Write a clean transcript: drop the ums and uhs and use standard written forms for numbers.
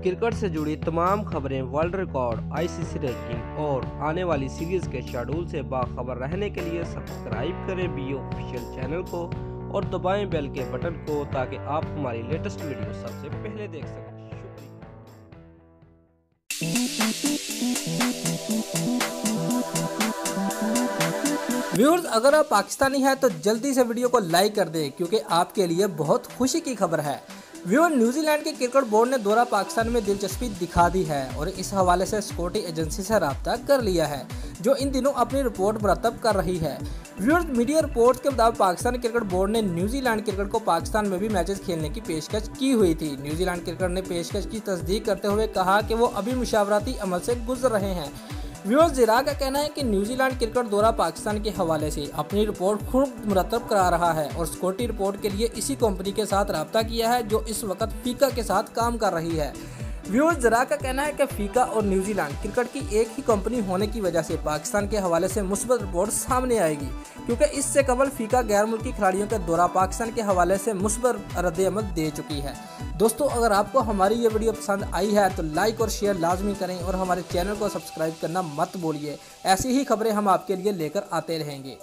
Cricket से जुड़ी तमाम खबरें, वर्ल्ड रिकॉर्ड, आईसीसी रैंकिंग और आने वाली सीरीज के शेड्यूल से बाखबर रहने के लिए सब्सक्राइब करें बी ऑफिशियल चैनल को और दबाएं बेल के बटन को ताकि आप हमारी लेटेस्ट वीडियो सबसे पहले देख सकें। व्यूअर्स, अगर आप पाकिस्तानी हैं तो जल्दी से वीडियो को लाइक कर दें क्योंकि आपके लिए बहुत खुशी की खबर है। व्यूअर, न्यूजीलैंड के क्रिकेट बोर्ड ने दौरा पाकिस्तान में दिलचस्पी दिखा दी है और इस हवाले से सिक्योरिटी एजेंसी से रब्ता कर लिया है जो इन दिनों अपनी रिपोर्ट मुरतब कर रही है। व्यूअर्स, मीडिया रिपोर्ट्स के मुताबिक पाकिस्तान क्रिकेट बोर्ड ने न्यूजीलैंड क्रिकेट को पाकिस्तान में भी मैचेस खेलने की पेशकश की हुई थी। न्यूजीलैंड क्रिकेट ने पेशकश की तस्दीक करते हुए कहा कि वो अभी मुशावरती अमल से गुजर रहे हैं। व्यूअर्स, ज़रा का कहना है कि न्यूजीलैंड क्रिकेट दौरा पाकिस्तान के हवाले से अपनी रिपोर्ट खुद मुरतब करा रहा है और सिक्योरिटी रिपोर्ट के लिए इसी कंपनी के साथ रब्ता किया है जो इस वक्त फीका के साथ काम कर रही है। व्यूअर्स, ज़रा का कहना है कि फीका और न्यूजीलैंड क्रिकेट की एक ही कंपनी होने की वजह से पाकिस्तान के हवाले से मुस्बत रिपोर्ट सामने आएगी क्योंकि इससे कबल फीका गैर मुल्की खिलाड़ियों के दौरा पाकिस्तान के हवाले से मुस्बत रद्द-ए-अमल दे चुकी है। दोस्तों, अगर आपको हमारी ये वीडियो पसंद आई है तो लाइक और शेयर लाजमी करें और हमारे चैनल को सब्सक्राइब करना मत भूलिए। ऐसी ही खबरें हम आपके लिए लेकर आते रहेंगे।